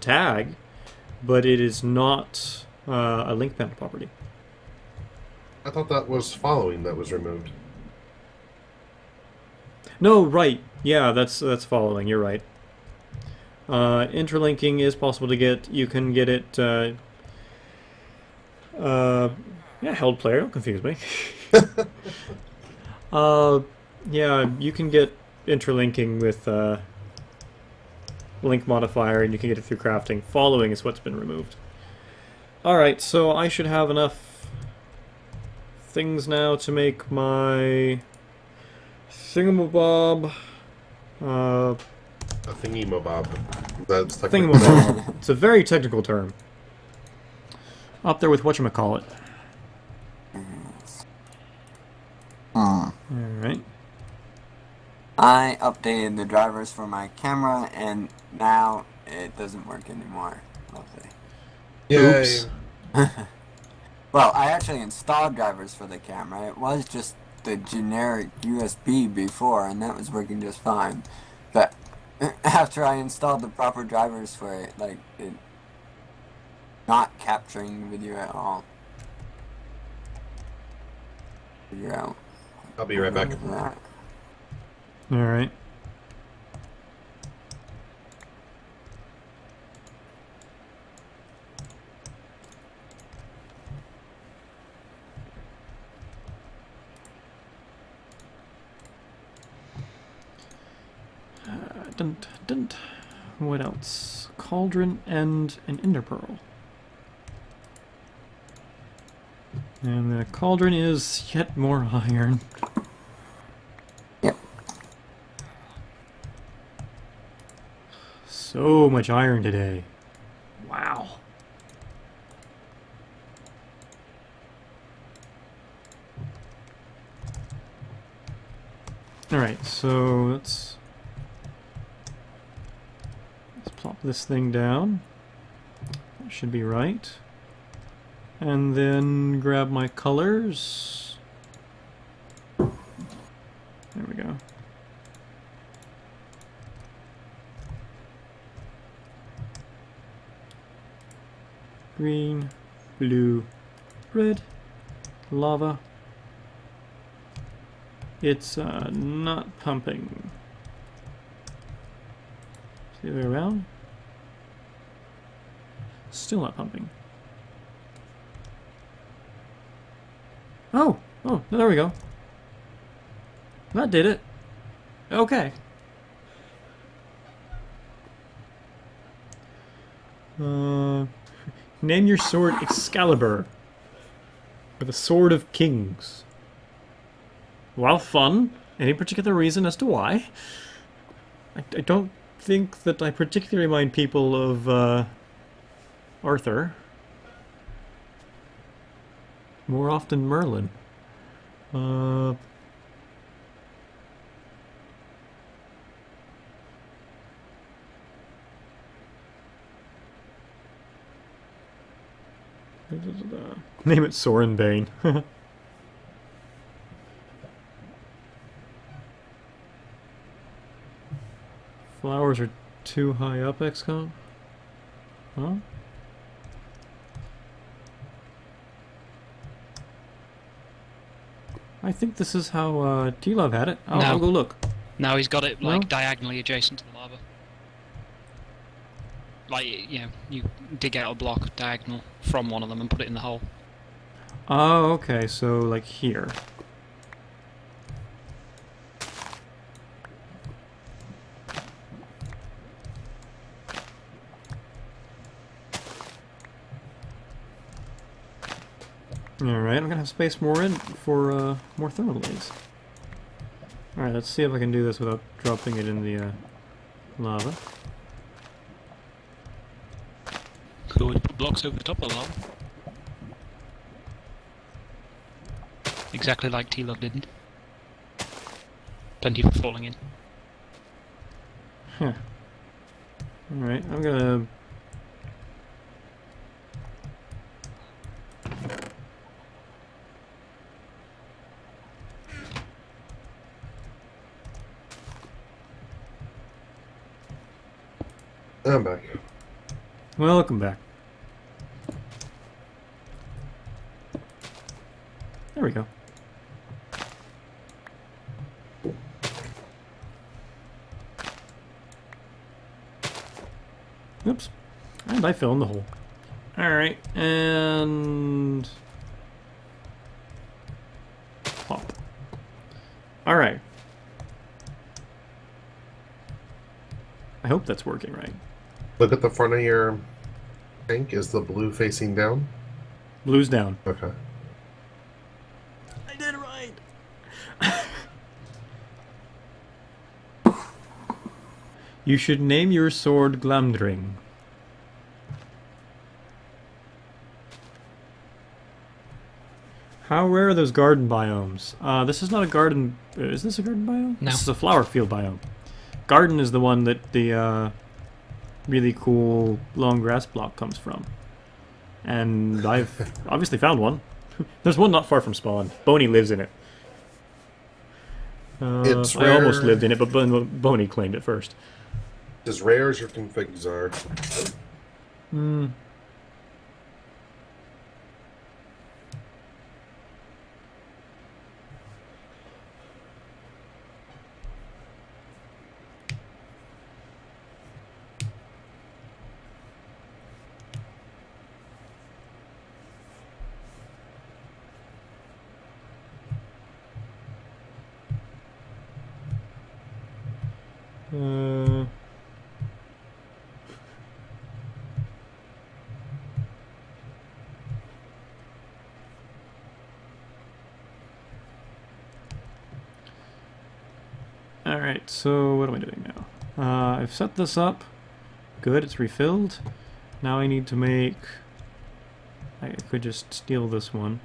tag, but it is not a link panel property. I thought that was following that was removed. No, right. Yeah, that's following. You're right. Interlinking is possible to get. You can get it. Yeah, held player. Don't confuse me. Yeah, you can get interlinking with link modifier, and you can get it through crafting. Following is what's been removed. All right, so I should have enough things now to make my thingamabob. A thingy-mabob. That's Thingamabob. It's a very technical term. Up there with whatchamacallit. Alright. I updated the drivers for my camera, and now it doesn't work anymore. Lovely. Yay. Oops. Well, I actually installed drivers for the camera. It was just the generic USB before, and that was working just fine. But after I installed the proper drivers for it, like, it not capturing video at all. Figure out. I'll be right back. That. Alright. Didn't. What else? Cauldron and an ender pearl. And the cauldron is yet more iron. Yep. So much iron today. Wow. Alright, so let's plop this thing down. That should be right. And then grab my colors. There we go. Green, blue, red, lava. It's not pumping. The other way around. Still not pumping. Oh, there we go. That did it. Okay. Name your sword Excalibur. Or the Sword of Kings. While fun, any particular reason as to why? I don't think that I particularly mind people of Arthur. More often Merlin. Name it Sorenbane. Flowers are too high up, XCOM? Huh? I think this is how T-Love had it. I'll go look. No, he's got it like No? diagonally adjacent to the lava. Like, you know, you dig out a block diagonal from one of them and put it in the hole. Oh, okay, so like here. Alright, I'm gonna have space more in for more thermal blades. Alright, let's see if I can do this without dropping it in the lava. Could always put blocks over the top of the lava. Exactly like T-Love did. Plenty for falling in. Huh. Alright, I'm gonna... I'm back. Welcome back. There we go. Oops. And I fell in the hole. Alright, and... pop. Alright. I hope that's working right. Look at the front of your tank. Is the blue facing down? Blue's down. Okay. I did it right! You should name your sword Glamdring. How rare are those garden biomes? This is not a garden... is this a garden biome? No. This is a flower field biome. Garden is the one that the really cool long grass block comes from. And I've obviously found one. There's one not far from spawn. Boney lives in it. It's I almost rare. lived in it, but Boney claimed it first. As rare as your configs are. Hmm. Alright, so what am I doing now? I've set this up. Good, it's refilled. Now I need to make... I could just steal this one.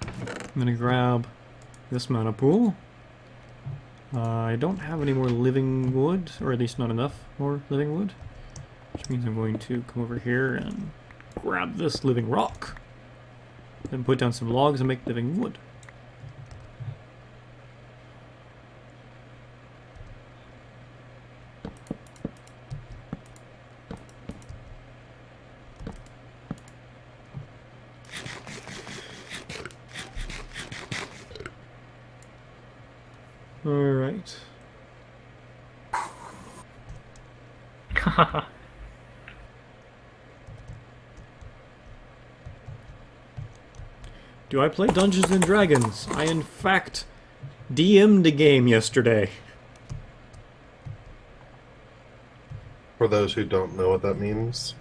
I'm gonna grab this mana pool. I don't have any more living wood, or at least not enough more living wood. Which means I'm going to come over here and grab this living rock. Then put down some logs and make living wood. Alright. Do I play Dungeons and Dragons? I in fact DM'd a game yesterday. For those who don't know what that means.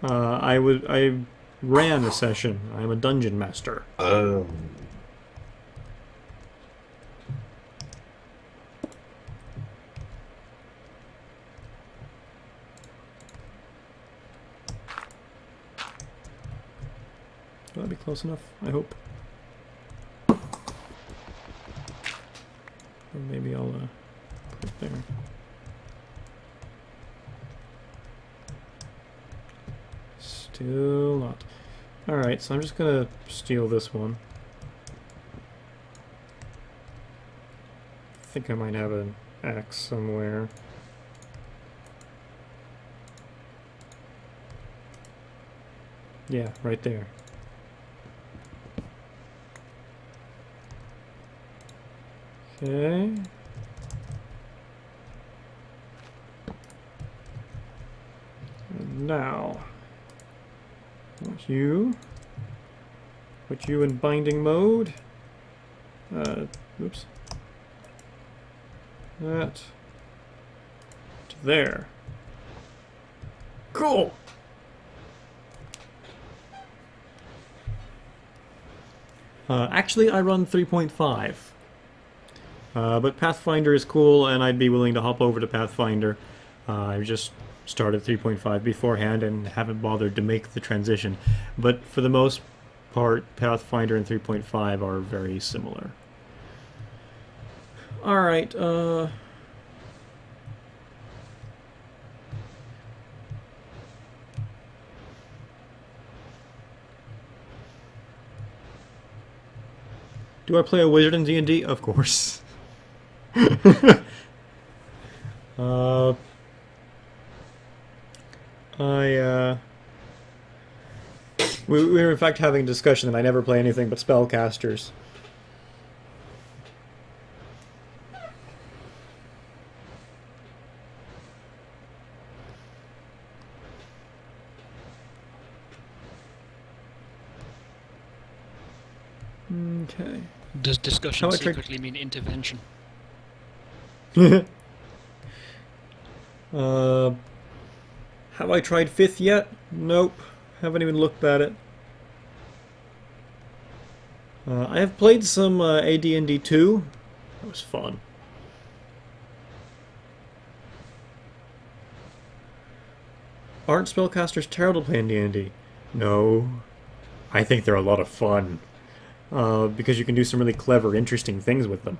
I ran a session. I'm a dungeon master. Will that be close enough? I hope. Or maybe I'll put it there. Still not. Alright, so I'm just gonna steal this one. I think I might have an axe somewhere. Yeah, right there. Okay. And now, put you in binding mode. Oops. That to there. Cool. Actually, I run 3.5. But Pathfinder is cool, and I'd be willing to hop over to Pathfinder. I just started 3.5 beforehand and haven't bothered to make the transition. But for the most part, Pathfinder and 3.5 are very similar. Alright, do I play a wizard in D&D? Of course. We were in fact having a discussion that I never play anything but spellcasters. Okay. Does discussion How I tried- secretly mean intervention? Have I tried 5th yet? Nope. Haven't even looked at it. I have played some AD&D 2. That was fun. Aren't spellcasters terrible to play in D&D? No. I think they're a lot of fun. Because you can do some really clever, interesting things with them.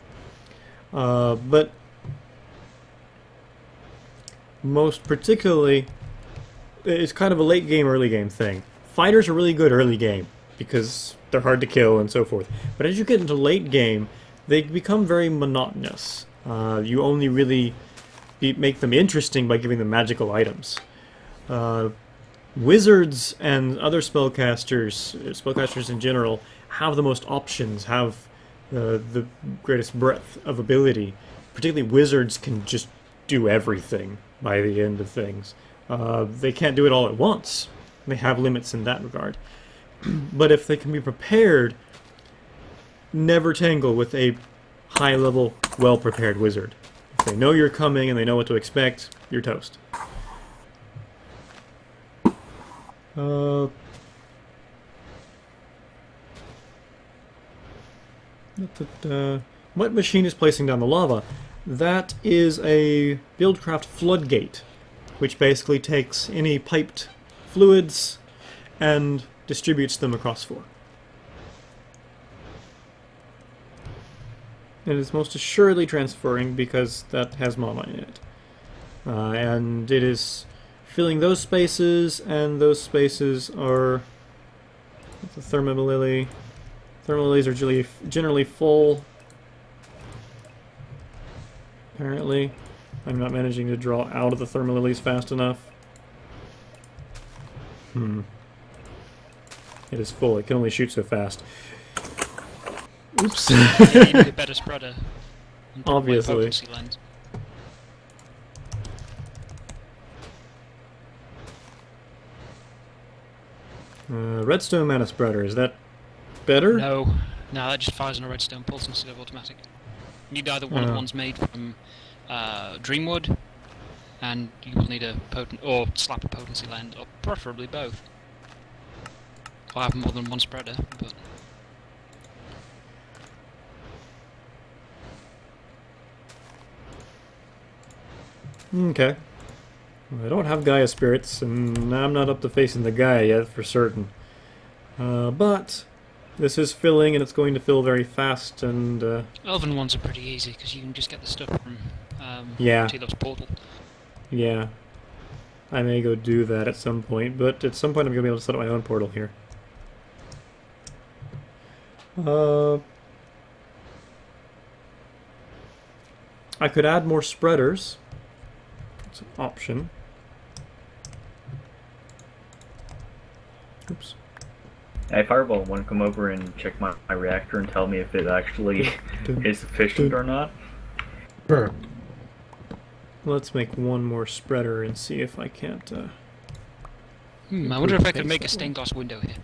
But most particularly, it's kind of a late game, early game thing. Fighters are really good early game because they're hard to kill and so forth. But as you get into late game, they become very monotonous. You only really make them interesting by giving them magical items. Wizards and other spellcasters in general, have the most options, have the greatest breadth of ability. Particularly wizards can just do everything by the end of things. They can't do it all at once. They have limits in that regard. But if they can be prepared, never tangle with a high-level, well-prepared wizard. If they know you're coming and they know what to expect, you're toast. What machine is placing down the lava? That is a Buildcraft floodgate, which basically takes any piped fluids and distributes them across floor. It is most assuredly transferring because that has mana in it. And it is filling those spaces, and those spaces are... the thermolily. Thermolilies are generally full. Apparently. I'm not managing to draw out of the thermolilies fast enough. It is full. It can only shoot so fast. Oops. You need a better spreader. And probably a Obviously. potency lens. Redstone mana spreader. Is that better? No, that just fires on a redstone pulse instead of automatic. You need either one of the ones made from Dreamwood, and you will need a slap a potency lens, or preferably both. I'll have more than one spreader, but Okay. Well, I don't have Gaia spirits, and I'm not up to facing the Gaia yet for certain. But this is filling, and it's going to fill very fast, and elven ones are pretty easy because you can just get the stuff from Yeah. Telos portal. yeah. I may go do that at some point, but at some point I'm going to be able to set up my own portal here. I could add more spreaders. It's an option. Oops. Hey, Fireball, want to come over and check my reactor and tell me if it actually is efficient or not? Sure. Let's make one more spreader and see if I can't... I wonder if I could Face make a that stained glass window here.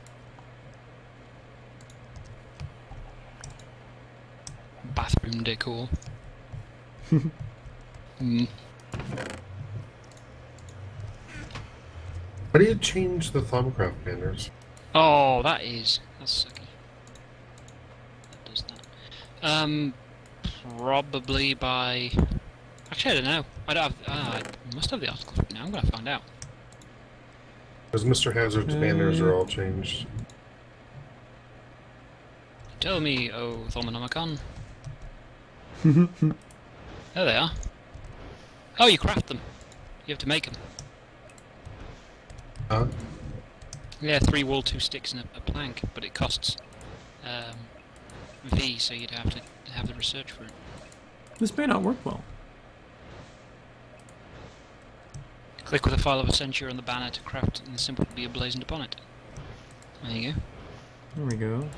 Bathroom decor. How do you change the Thumbcraft banners? Oh, that's sucky. That does that. Probably by... Actually, I don't know. I don't have... I must have the article for now. I'm going to find out. Because Mr. Hazard's banners are all changed. Tell me, oh Thaumanomicon. There they are. Oh, you craft them. You have to make them. Huh? Yeah, 3 wool, 2 sticks, and a plank, but it costs V, so you'd have to have the research for it. This may not work well. Click with a file of a century on the banner to craft and the symbol will be emblazoned upon it. There you There we go.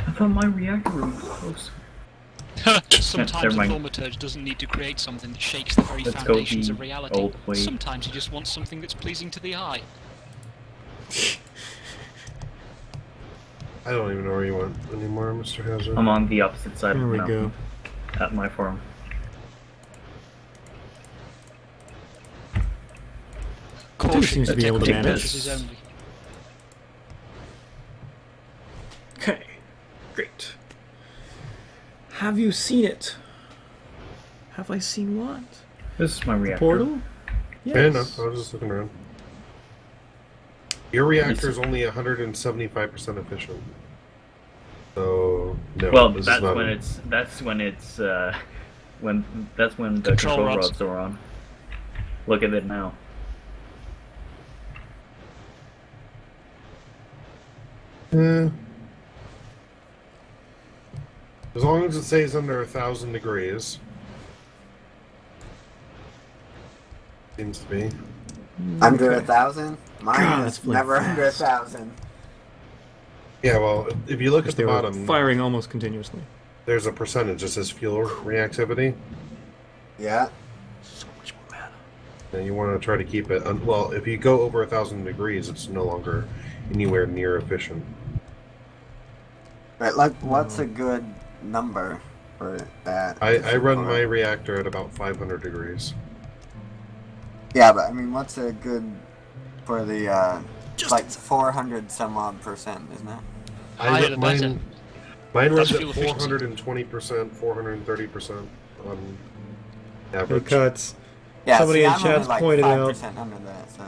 I thought my reactor room was close. go. Sometimes Never a mind. thaumaturge doesn't need to create something that shakes the very Let's go foundations the of reality. old way. Sometimes you just want something that's pleasing to the eye. I don't even know where you went anymore, Mr. Hazard. I'm on the opposite side There of we the mountain. go. At my farm. Caution, seems to be able to Decor manage. purposes only. Okay, great. Have you seen it? Have I seen what? This is my reactor. Portal? Yeah, no, I was just looking around. Your reactor is only 175% efficient. So no. Well, this is that's not when a- it's when the Control control rods. rods are on. Look at it now. Eh. As long as it stays under 1,000 degrees. Seems to be. Under Okay. 1,000? Mine God, is that's flying never under fast. 1,000. Yeah, well, if you look Because at they the were bottom, firing almost continuously. there's a percentage that says fuel reactivity. Yeah. So much more mana. And you want to try to keep it. Well, if you go over 1,000 degrees, it's no longer anywhere near efficient. Right, like, what's a good number for that? I run my reactor at about 500 degrees. Yeah, but I mean, what's a good for the, Just like 400 some odd percent, isn't it? Higher the better. Mine runs That's at fuel efficiency. 420%, 430% on Hey, average. cuts. Yeah, Somebody see, in I'm only chat's like pointed out- 5% under that, so...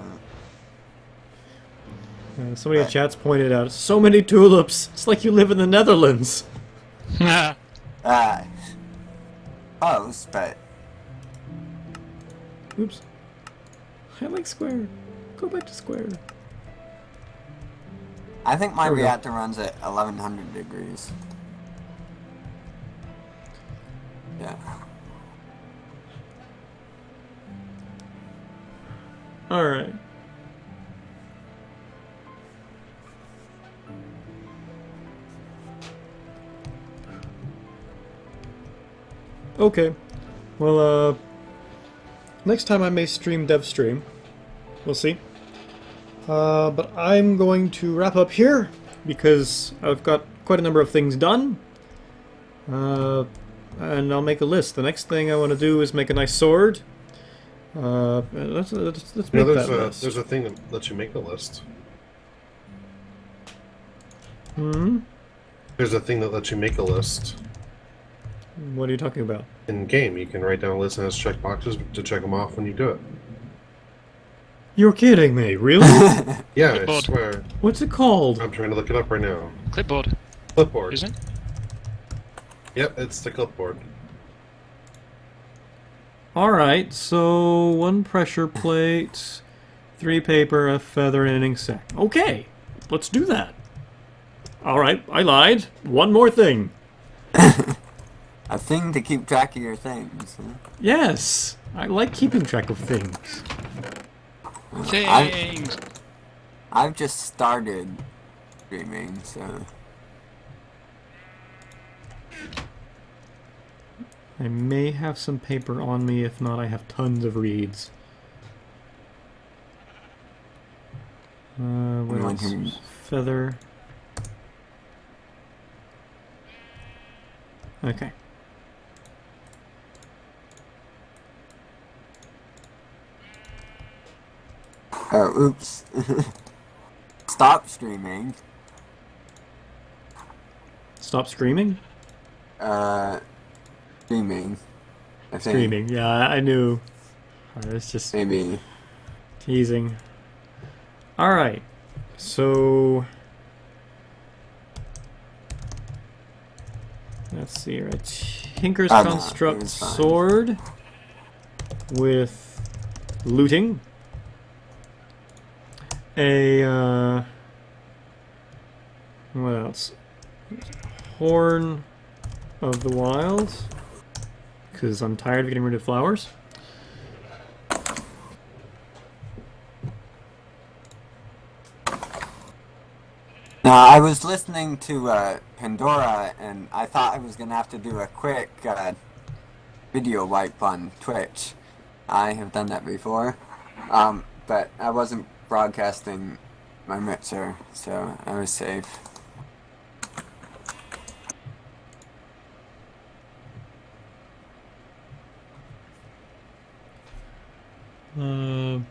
Somebody in Right. chat's pointed out, so many tulips. It's like you live in the Netherlands. Close, but... Oops. I like square. Go back to square. I think my There we go. reactor runs at 1,100 degrees. Yeah. Alright. Okay. Well, next time I may stream dev stream. We'll see. But I'm going to wrap up here because I've got quite a number of things done. And I'll make a list. The next thing I want to do is make a nice sword. Let's You know, make that list. there's a thing that lets you make a list. Hmm? There's a thing that lets you make a list. What are you talking about? In game, you can write down a list and it has check boxes to check them off when you do it. You're kidding me, really? Yeah, I Clipboard. swear. What's it called? I'm trying to look it up right now. Clipboard, Clipboard. isn't it? Yep, it's the clipboard. Alright, so 1 pressure plate, 3 paper, a feather, and an ink sac. Okay, let's do that. Alright, I lied. One more thing. A thing to keep track of your things. Huh? Yes, I like keeping track of things. Things. I've just started streaming, so... I may have some paper on me, if not I have tons of reeds. What Anyone else? can- Feather. Okay. Oh, oops. Stop streaming. Stop screaming? Streaming. I think. Screaming, yeah, I knew. I was just Maybe. teasing. Alright, so... Let's see here. A Tinker's Oh, no, Construct it was fine. sword with looting. A, what else? Horn of the Wild, because I'm tired of getting rid of flowers. Now, I was listening to Pandora, and I thought I was going to have to do a quick video wipe on Twitch. I have done that before, but I wasn't broadcasting my mixer, so I was safe. Name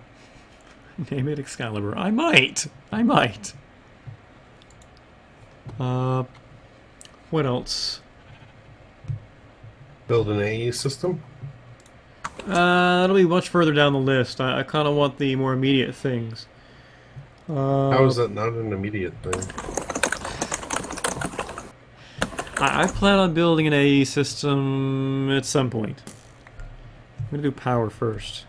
it Excalibur. I might. What else? Build an AE system? That'll be much further down the list. I kind of want the more immediate things. How is that not an immediate thing? I plan on building an AE system at some point. I'm gonna do power first.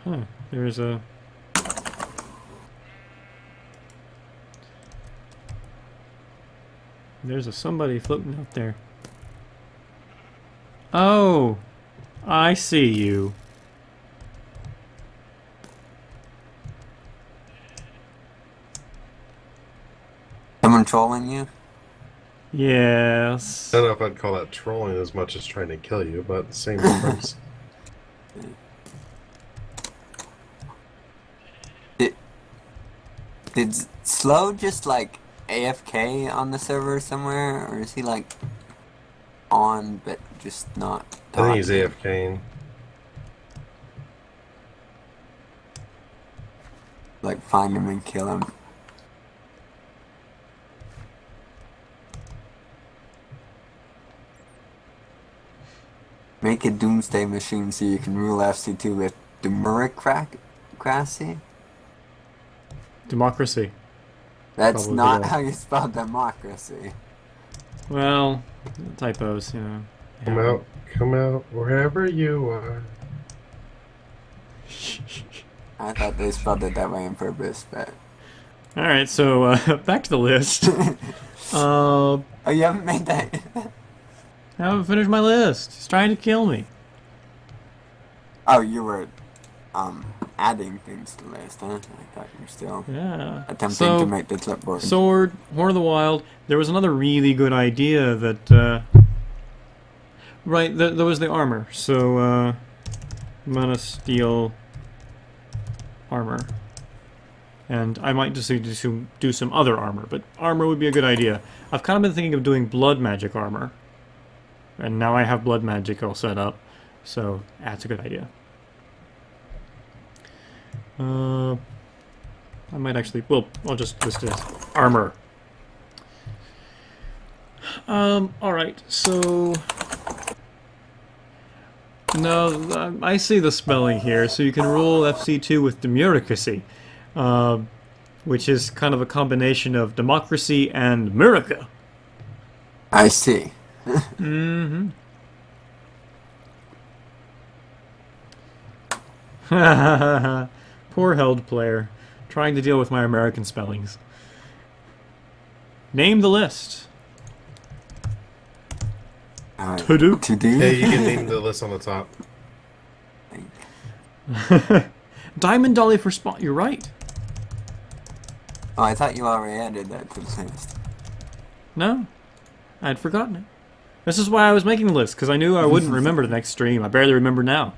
Huh, there's a somebody floating out there. Oh, I see you. Someone trolling you? Yes. I don't know if I'd call that trolling as much as trying to kill you, but same difference. Did Slow just like AFK on the server somewhere, or is he like on but just not I think he's talking? AFKing. Like find him and kill him. Make a doomsday machine so you can rule FC2 with democracy? Democracy. That's Probably not will. how you spell democracy. Well, typos, you know. Come out, wherever you are. I thought they spelled it that way on purpose, but... Alright, so, back to the list. Oh, you haven't made that... I haven't finished my list. He's trying to kill me. Oh, you were, adding things to the list, huh? I thought you were still Yeah. attempting to make the clipboard. Sword, Horn of the Wild. There was another really good idea that, right, there was the armor. So, I'm gonna steal armor. And I might just do some other armor, but armor would be a good idea. I've kind of been thinking of doing blood magic armor. And now I have blood magic all set up, so that's a good idea. I might actually, well, I'll just list it as armor. Alright, so... No, I see the spelling here, so you can rule FC2 with demurocracy, which is kind of a combination of democracy and Murica. I see. Mm-hmm. Poor held player, trying to deal with my American spellings. Name the list. To-do. To do? Hey, you can name the list on the top. Diamond Dolly for spot. You're right. Oh, I thought you already added that to the list. No, I'd forgotten it. This is why I was making the list, because I knew I wouldn't remember the next stream. I barely remember now.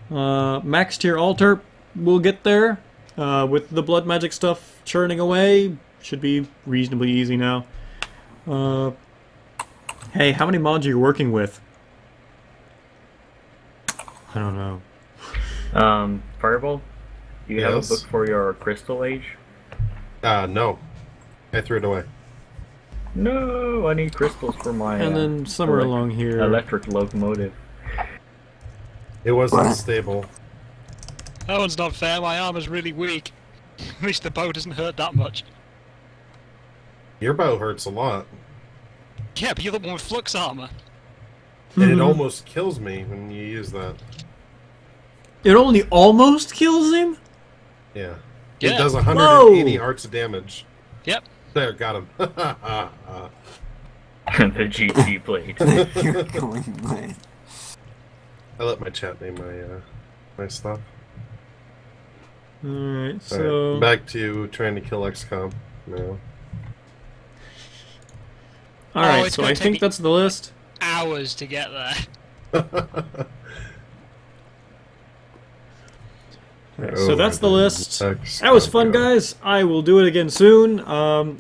Max tier altar, we'll get there. With the blood magic stuff churning away, should be reasonably easy now. Hey, how many mods are you working with? I don't know. Fireball, do you have a Yes. book for your Crystal Age? No. I threw it away. No, I need crystals for my And then somewhere along here. electric locomotive. It wasn't What? stable. That one's not fair, my armor's really weak. At least the bow doesn't hurt that much. Your bow hurts a lot. Yeah, but you're the one with flux armor. And it almost kills me when you use that. It only almost kills him? Yeah. It Yeah. does 180 Whoa! hearts of damage. Yep. There, got him. The GT blade. You're going blade. I let my chat name my stuff. Alright, All so... right, back to trying to kill XCOM now. Alright, it's so gonna I take think me- that's the list. Hours to get there. Alright, so that's the list. That was fun, guys. I will do it again soon.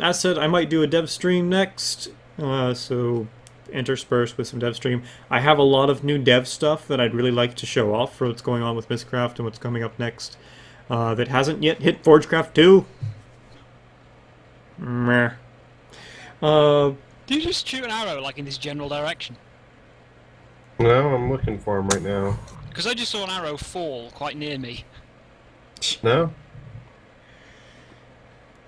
As said, I might do a dev stream next. So interspersed with some dev stream. I have a lot of new dev stuff that I'd really like to show off for what's going on with Mistcraft and what's coming up next. That hasn't yet hit Forgecraft 2. Meh. Do you just shoot an arrow like in this general direction? No, I'm looking for him right now. Because I just saw an arrow fall quite near me. No?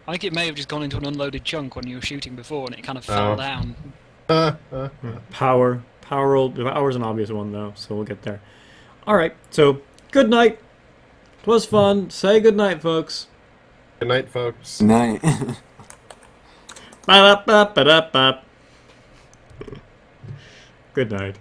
I think it may have just gone into an unloaded chunk when you were shooting before, and it kind of fell Oh. down. Power's an obvious one though, so we'll get there. Alright, so good night. It was fun. Say good night, folks. Good night, folks. Night. Ba-da-ba-ba-da-ba. Good night.